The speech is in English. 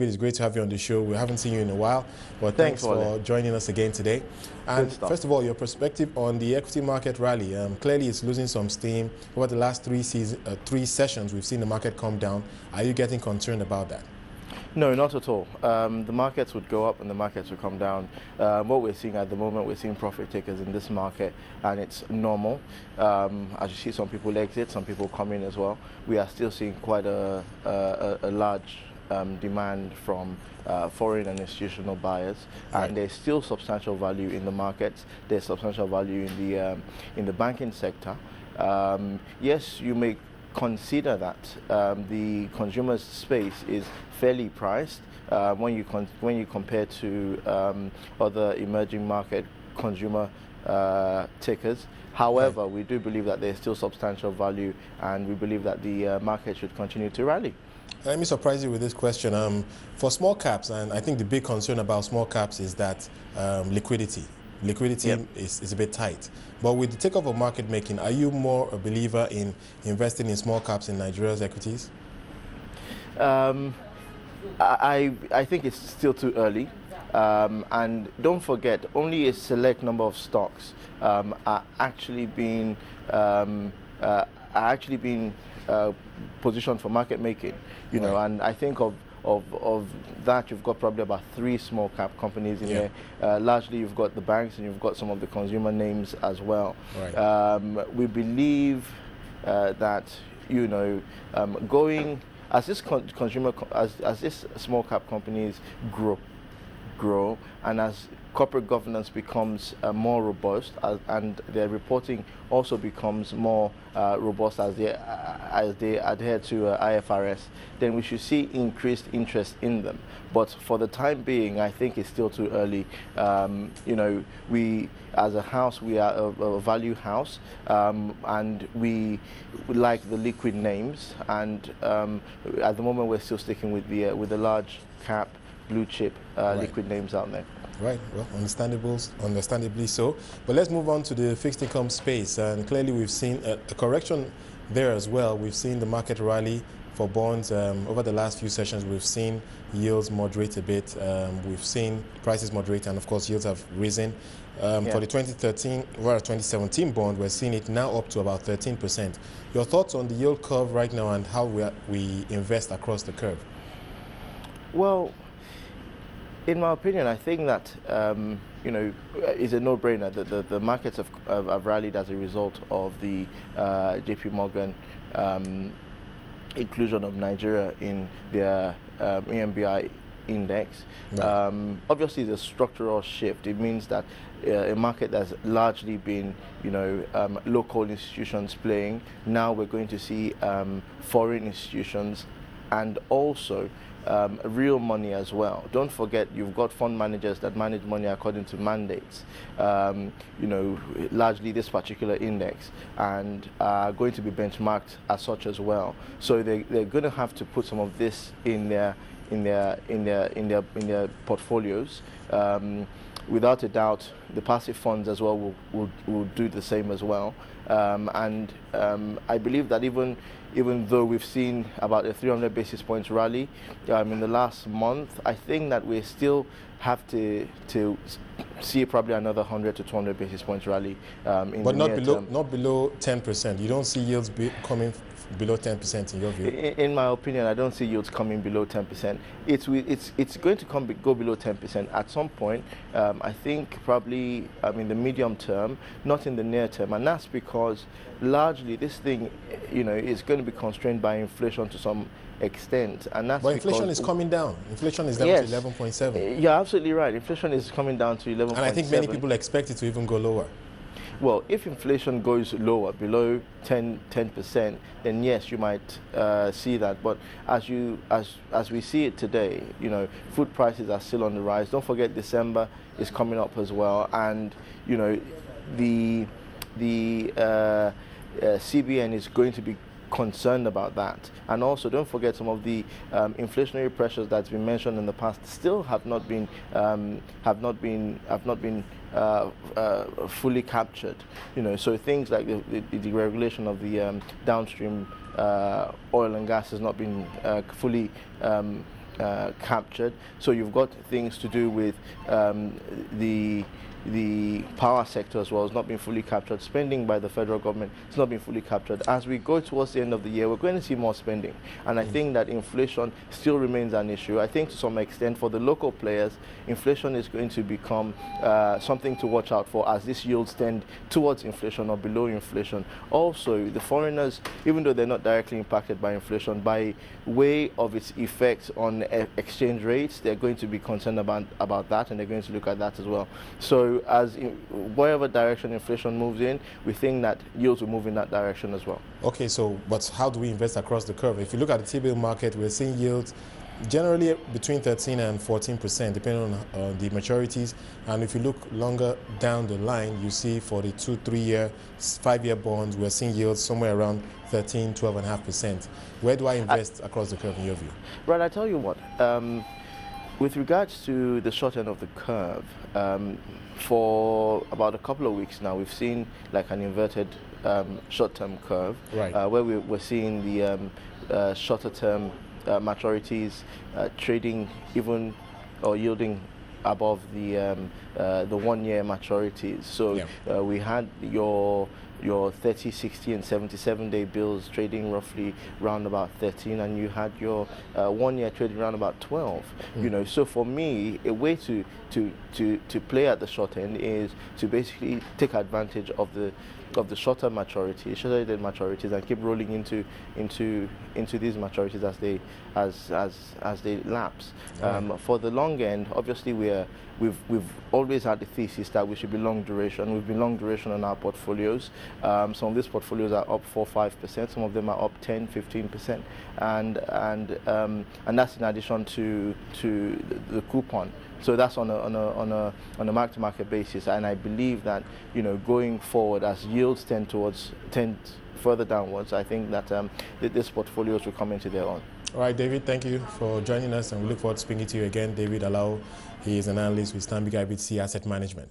It's great to have you on the show. We haven't seen you in a while, but thanks for joining us again today. And first of all, your perspective on the equity market rally. Clearly, it's losing some steam. Over the last three sessions, we've seen the market come down. Are you getting concerned about that? No, not at all. The markets would go up and the markets would come down. What we're seeing at the moment, we're seeing profit takers in this market, and it's normal. As you see, some people exit, some people come in as well. We are still seeing quite a large demand from foreign and institutional buyers, and there's still substantial value in the markets. There's substantial value in the banking sector. Yes, you may consider that the consumer space is fairly priced when you compare to other emerging market consumer tickers. However, we do believe that there's still substantial value, and we believe that the market should continue to rally. Let me surprise you with this question. For small caps, and I think the big concern about small caps is that liquidity. Liquidity is a bit tight. But with the takeoff of market making, are you more a believer in investing in small caps in Nigeria's equities? I think it's still too early. And don't forget, only a select number of stocks are actually being positioned for market making. You know, and I think of that, you've got probably about 3 small cap companies in there. Largely, you've got the banks and you've got some of the consumer names as well. We believe that, you know, going as this as this small cap companies grow, and as corporate governance becomes more robust, and their reporting also becomes more robust as they adhere to IFRS, then we should see increased interest in them. But for the time being, I think it's still too early. You know, we as a house, we are a value house, and we like the liquid names. And at the moment, we're still sticking with the large cap, blue chip liquid names out there. Right, well, understandably so. But let's move on to the fixed income space. And clearly we've seen a correction there as well. We've seen the market rally for bonds. Over the last few sessions, we've seen yields moderate a bit. We've seen prices moderate, and of course, yields have risen. For the 2017 bond, we're seeing it now up to about 13%. Your thoughts on the yield curve right now and how we invest across the curve? Well, in my opinion, I think that you know, it's a no-brainer that the markets have rallied as a result of the JP Morgan inclusion of Nigeria in their EMBI index. Obviously, it's a structural shift. It means that a market that's largely been, you know, local institutions playing, now we're going to see foreign institutions and also real money as well. Don't forget, you've got fund managers that manage money according to mandates, you know, largely this particular index, and are going to be benchmarked as such as well. So they're going to have to put some of this in their portfolios. Without a doubt, the passive funds as well will do the same as well. I believe that even though we've seen about a 300 basis points rally in the last month, I think that we still have to see probably another 100 to 200 basis points rally. But not below 10%. You don't see yields coming below 10% in your view? In my opinion, I don't see yields coming below 10%. It's going to go below 10% at some point. I think probably in the medium term, not in the near term, and that's because largely this thing, you know, is going to be constrained by inflation to some extent, and that's but inflation is coming down. Inflation is down to 11.7. You're absolutely right. Inflation is coming down to 11.7. And I think many people expect it to even go lower. Well, if inflation goes lower, below 10%, then yes, you might see that. But as we see it today, you know, food prices are still on the rise. Don't forget, December is coming up as well, and you know, the CBN is going to be concerned about that. And also, don't forget, some of the inflationary pressures that's been mentioned in the past still have not been fully captured. You know, so things like the regulation of the downstream oil and gas has not been fully captured. So you've got things to do with the power sector as well. It's not been fully captured. Spending by the federal government has not been fully captured. As we go towards the end of the year, we're going to see more spending. And I think that inflation still remains an issue. I think to some extent for the local players, inflation is going to become something to watch out for as these yields tend towards inflation or below inflation. Also, the foreigners, even though they're not directly impacted by inflation, by way of its effects on exchange rates, they're going to be concerned about that, and they're going to look at that as well. So as in whatever direction inflation moves in, we think that yields will move in that direction as well. Okay, so but how do we invest across the curve? If you look at the T-bill market, we're seeing yields generally between 13 and 14%, depending on the maturities. And if you look longer down the line, you see for the 2, 3 year, 5 year bonds, we're seeing yields somewhere around 13, 12.5%. Where do I invest across the curve in your view? Right, I tell you what. With regards to the short end of the curve, for about a couple of weeks now, we've seen like an inverted short-term curve, right, where we're seeing the shorter-term maturities trading even or yielding above the 1 year maturities. So yeah, we had your 30, 60 and 77-day bills trading roughly around about 13, and you had your 1 year trading around about 12. You know, so for me, a way to play at the short end is to basically take advantage of the shorter maturities, shorter maturities, and keep rolling into these maturities as they lapse. Right. For the long end, obviously we've always had the thesis that we should be long duration. We've been long duration on our portfolios. Some of these portfolios are up 4-5%. Some of them are up 10-15%, and that's in addition to the coupon. So that's on a mark-to-market basis, and I believe that, you know, going forward as yields tend further downwards, I think that these portfolios will come into their own. All right, David, thank you for joining us, and we look forward to speaking to you again. David Alao, he is an analyst with Stanbic IBTC Asset Management.